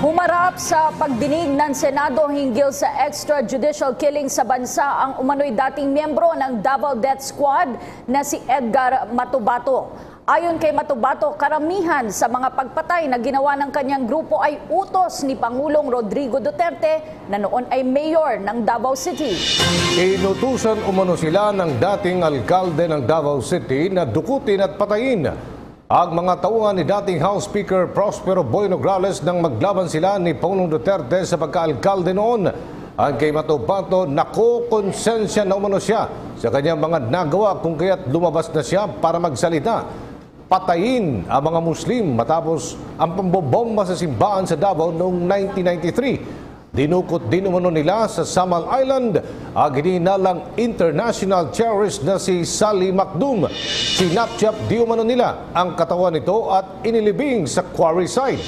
Humarap sa pagdinig ng Senado hinggil sa extrajudicial killing sa bansa ang umano'y dating miyembro ng Davao Death Squad na si Edgar Matubato. Ayon kay Matubato, karamihan sa mga pagpatay na ginawa ng kanyang grupo ay utos ni Pangulong Rodrigo Duterte na noon ay mayor ng Davao City. Inutusan umano sila ng dating alkalde ng Davao City na dukutin at patayin ang mga tauhan ni dating House Speaker Prospero Boy Nograles nang maglaban sila ni Pangulong Duterte sa pagka-alkalde noon. Ang kay Matubato, nakokonsensya na umano siya sa kanyang mga nagawa kung kaya't lumabas na siya para magsalita. Patayin ang mga Muslim matapos ang pambobomba sa simbahan sa Davao noong 1993. Dinukot din umano nila sa Samal Island ang hinihinalang international terrorist na si Sally Macdum. Sinapchap di umano nila ang katawan nito at inilibing sa quarry site.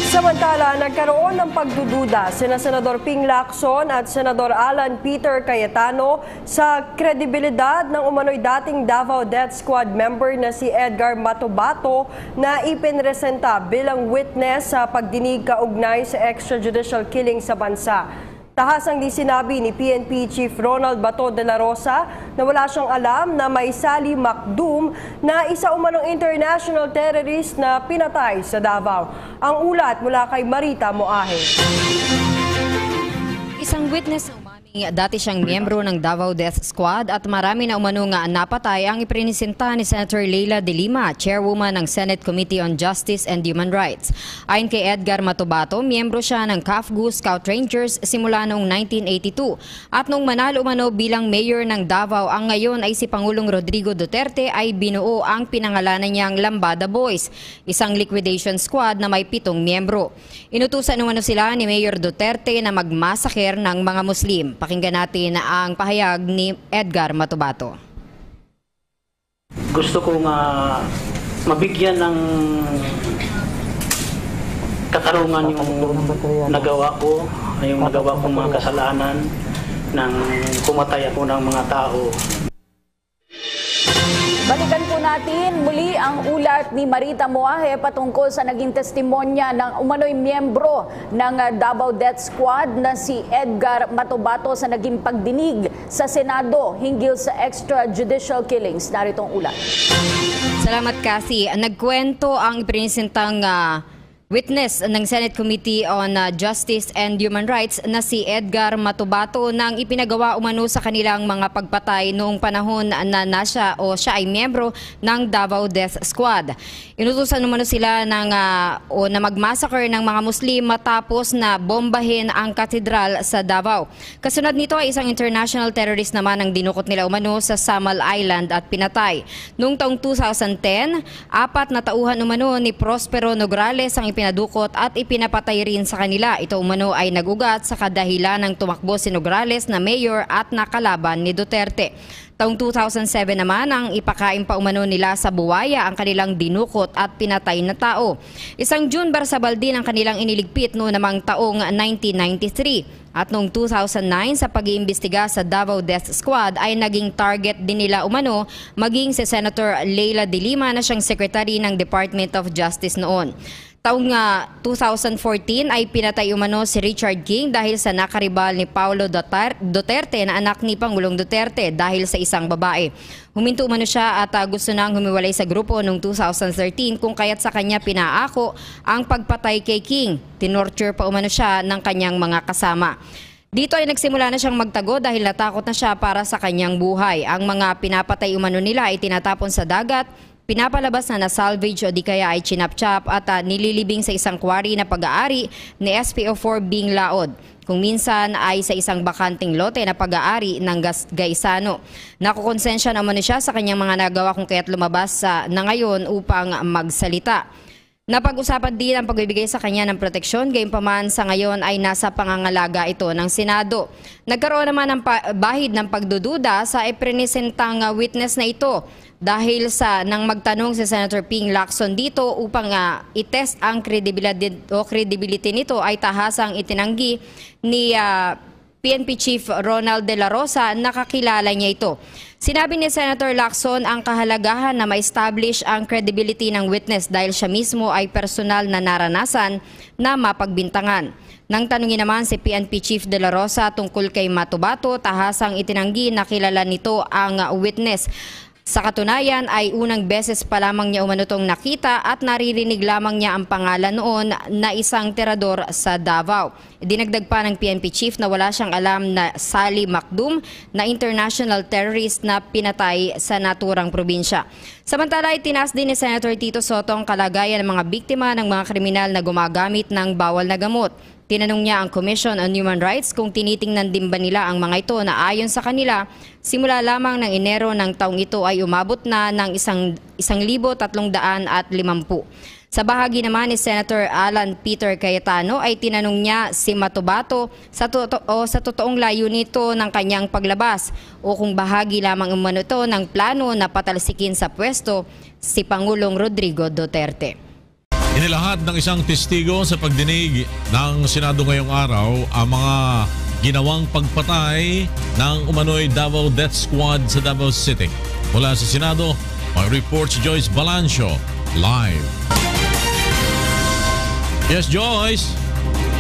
Samantala, nagkaroon ng pagdududa sina Senador Ping Lacson at Senador Alan Peter Cayetano sa kredibilidad ng umano'y dating Davao Death Squad member na si Edgar Matubato na ipinresenta bilang witness sa pagdinig kaugnay sa extrajudicial killing sa bansa. Tahasang di sinabi ni PNP Chief Ronald Bato de la Rosa na wala siyang alam na may Sally Macdum na isa umanong international terrorist na pinatay sa Davao. Ang ulat mula kay Marita Moahe. Isang witness na dati siyang miyembro ng Davao Death Squad at marami na umano nga napatay ang iprinisenta ni Senator Leila De Lima, chairwoman ng Senate Committee on Justice and Human Rights. Ayon kay Edgar Matubato, miyembro siya ng CAFGU Scout Rangers simula noong 1982 at nung manalo umano bilang mayor ng Davao ang ngayon ay si Pangulong Rodrigo Duterte ay binuo ang pinangalanan niyang Lambada Boys, isang liquidation squad na may 7 miyembro. Inutusan umano sila ni Mayor Duterte na magmasaker ng mga Muslim. Pakinggan natin ang pahayag ni Edgar Matubato. Gusto ko nga mabigyan ng katarungan yung nagawa ko, yung nagawa kong mga kasalanan ng pumatay ako ng mga tao. Balikan po natin muli ang ulat ni Marita Moahe patungkol sa naging testimonya ng umano'y miyembro ng Davao Death Squad na si Edgar Matubato sa naging pagdinig sa Senado hinggil sa extrajudicial killings. Narito ang ulat. Salamat, Cassie. Nagkwento ang iprinisentang witness ng Senate Committee on Justice and Human Rights na si Edgar Matubato nang ipinagawa umano sa kanilang mga pagpatay noong panahon na siya ay miyembro ng Davao Death Squad. Inutusan umano sila na magmassacre ng mga Muslim matapos na bombahin ang katedral sa Davao. Kasunod nito ay isang international terrorist naman ang dinukot nila umano sa Samal Island at pinatay. Noong taong 2010, 4 na tauhan umano ni Prospero Nograles ang pinadukot at ipinapatay rin sa kanila. Ito umano ay nagugat sa kadahilan ng tumakbo si Nograles na mayor at nakalaban ni Duterte. Taong 2007 naman ang ipakain pa umano nila sa buwaya ang kanilang dinukot at pinatay na tao. Isang June Barsabal din ang kanilang iniligpit noong namang taong 1993. At noong 2009 sa pag-iimbestiga sa Davao Death Squad ay naging target din nila umano maging si Senator Leila De Lima na siyang secretary ng Department of Justice noon. Taong 2014 ay pinatay umano si Richard King dahil sa nakaribal ni Paulo Duterte na anak ni Pangulong Duterte dahil sa isang babae. Huminto umano siya at gusto nang humiwalay sa grupo noong 2013 kung kaya't sa kanya pinaako ang pagpatay kay King. Tinorture pa umano siya ng kanyang mga kasama. Dito ay nagsimula na siyang magtago dahil natakot na siya para sa kanyang buhay. Ang mga pinapatay umano nila ay tinatapon sa dagat, pinapalabas na na-salvage o di kaya ay chinap-chap at nililibing sa isang quarry na pag-aari ni SPO4 Bing Laod. Kung minsan ay sa isang bakanting lote na pag-aari ng Gaisano. Nakukonsensya naman siya sa kanyang mga nagawa kung kaya't lumabas na ngayon upang magsalita. Napag-usapan din ang pagbibigay sa kanya ng proteksyon, gayunpaman sa ngayon ay nasa pangangalaga ito ng Senado. Nagkaroon naman ng bahid ng pagdududa sa iprinisentang witness na ito dahil sa nang magtanong si Senator Ping Lacson dito upang itest ang credibility nito ay tahasang itinanggi ni PNP Chief Ronald De La Rosa, nakakilala niya ito. Sinabi ni Senator Lacson ang kahalagahan na ma-establish ang credibility ng witness dahil siya mismo ay personal na naranasan na mapagbintangan. Nang tanungin naman si PNP Chief De La Rosa tungkol kay Matubato, tahasang itinanggi na kilala nito ang witness. Sa katunayan ay unang beses pa lamang niya umano itong nakita at naririnig lamang niya ang pangalan noon na isang tirador sa Davao. Dinagdag pa ng PNP Chief na wala siyang alam na Sally Macdum na international terrorist na pinatay sa naturang probinsya. Samantala, itinaas din ni Senator Tito Sotto ang kalagayan ng mga biktima ng mga kriminal na gumagamit ng bawal na gamot. Tinanong niya ang Commission on Human Rights kung tinitingnan din ba nila ang mga ito na ayon sa kanila, simula lamang ng Enero ng taong ito ay umabot na ng 1,350. Sa bahagi naman ni Senator Alan Peter Cayetano ay tinanong niya si Matubato sa totoong layo nito ng kanyang paglabas o kung bahagi lamang umano ito ng plano na patalsikin sa pwesto si Pangulong Rodrigo Duterte. Inilahad ng isang testigo sa pagdinig ng Senado ngayong araw ang mga ginawang pagpatay ng umano'y Davao Death Squad sa Davao City. Mula sa Senado, may report si Joyce Balancio, live. Yes, Joyce!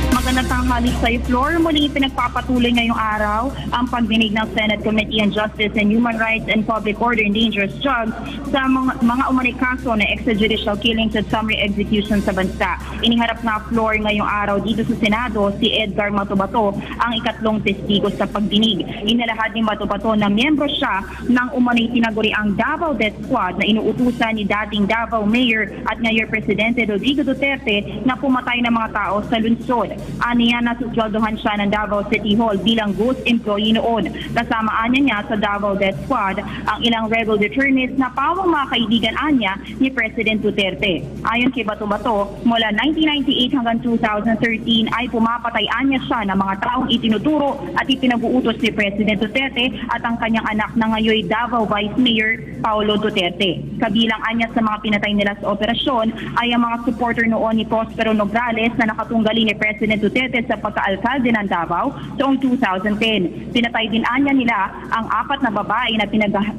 Magandang tanghali sa floor. Muling pinagpapatuloy ngayong araw ang pagdinig ng Senate Committee on Justice and Human Rights and Public Order and Dangerous Drugs sa mga umano'y kaso na extrajudicial killings at summary execution sa bansa. Iniharap na floor ngayong araw dito sa Senado si Edgar Matubato, ang ikatlong testigo sa pagdinig. Inalahad ni Matubato na miyembro siya ng umano'y tinaguriang Davao Death Squad na inuutusan ni dating Davao Mayor at ngayon Presidente Rodrigo Duterte na pumatay ng mga tao sa lungsod. Aniya na susweldohan siya ng Davao City Hall bilang ghost employee noon. Kasama niya sa Davao Death Squad ang ilang rebel detainees na pawang mga kaibigan niya ni President Duterte. Ayon kay Bato-Bato, mula 1998 hanggang 2013 ay pumapatay niya siya ng mga taong itinuturo at ipinag-uutos ni President Duterte at ang kanyang anak na ngayon Davao Vice Mayor Paulo Duterte. Kabilang niya sa mga pinatay nila sa operasyon ay ang mga supporter noon ni Prospero Nograles na nakatunggali ni President Duterte sa pagka-alkalde ng Davao noong 2010. Pinatay din niya nila ang 4 na babae na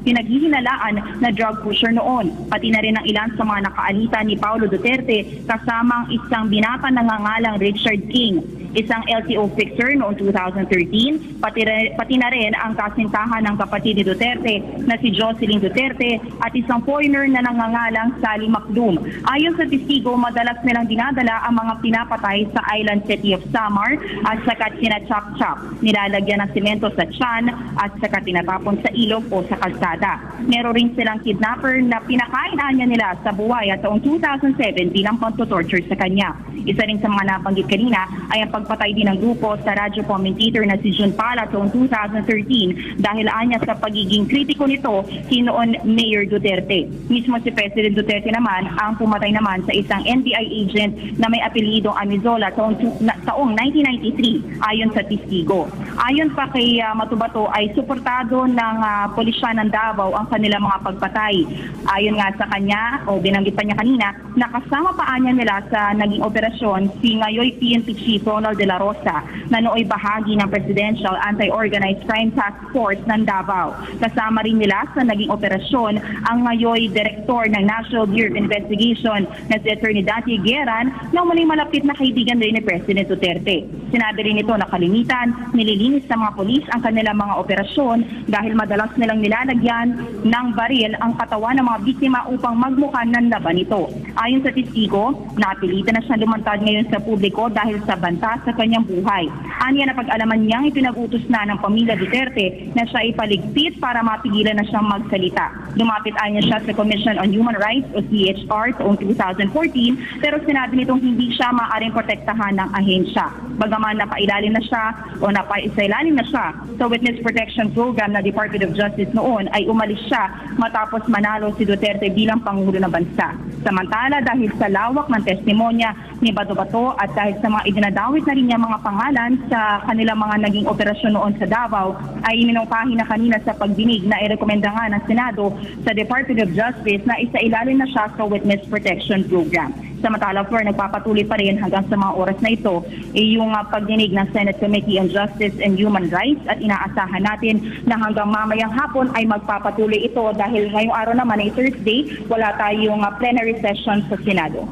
pinaghihinalaan na drug pusher noon. Pati na rin ang ilan sa mga nakaalita ni Paulo Duterte kasamang isang binata na nangangalang Richard King, isang LTO fixer noong 2013, pati na rin ang kasintahan ng kapatid ni Duterte na si Jocelyn Duterte at isang foreigner na nangangalang Sally Macdum. Ayon sa testigo, madalas nilang dinadala ang mga pinapatay sa island city of Samar at saka sinachap-chap. Nilalagyan ng semento sa tiyan at saka tinatapon sa ilog o sa kalsada. Meron rin silang kidnapper na pinakain niya nila sa buhay at taong 2007 bilang pang-torture sa kanya. Isa rin sa mga nabanggit kanina ay ang pagpatay din ng grupo sa radyo commentator na si Jun Pala taong 2013 dahil anya sa pagiging kritiko nito kinoon Mayor Duterte. Mismo si President Duterte naman ang pumatay naman sa isang NBI agent na may apelyidong Amizola taong 1993 ayon sa testigo. Ayon pa kay Matubato ay suportado ng pulisya ng Davao ang kanilang mga pagpatay. Ayon nga sa kanya o binanggit pa niya kanina, nakasama pa niya nila sa naging operasyon si ngayoy PNP Chief Ronald De La Rosa na nooy bahagi ng Presidential Anti-Organized Crime Task Force ng Davao. Kasama rin nila sa naging operasyon ang ngayoy Direktor ng National Bureau of Investigation na si Attorney Dante Gueran na muling malapit na kaibigan rin ni President Duterte. Sinabi rin ito na kalimitan, nililinis ng mga polis ang kanilang mga operasyon dahil madalas nilang nilalagyan ng baril ang katawan ng mga biktima upang magmukhang nanlaban ito. Ayon sa testigo, napilitan na siya lumantad ngayon sa publiko dahil sa banta sa kanyang buhay. Aniya na pag-alaman niyang ipinag-utos na ng pamilya Duterte na siya ipaligpit para mapigilan na siyang magsalita. Lumapit niya siya sa Commission on Human Rights o CHR taong 2014 pero sinabi nitong hindi siya maaaring protektahan ng ahensya. Bagaman napailalim na siya o napaisailalim na siya sa Witness Protection Program na Department of Justice noon ay umalis siya matapos manalo si Duterte bilang Pangulo ng Bansa. Samantala dahil sa lawak ng testimonya ni Bato-Bato at dahil sa mga idinadawit na rin niya mga pangalan sa kanilang mga naging operasyon noon sa Davao ay iminungkahi na kanina sa pagdinig na irekomenda nga ng Senado sa Department of Justice na isailalim na siya sa Witness Protection Program. Samantala, Flor, nagpapatuloy pa rin hanggang sa mga oras na ito yung pagdinig ng Senate Committee on Justice and Human Rights at inaasahan natin na hanggang mamayang hapon ay magpapatuloy ito dahil ngayong araw naman ay Thursday, wala tayong plenary session sa Senado.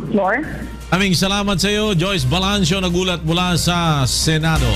Flor? Aming salamat sa iyo, Joyce Balancio, nagulat mula sa Senado.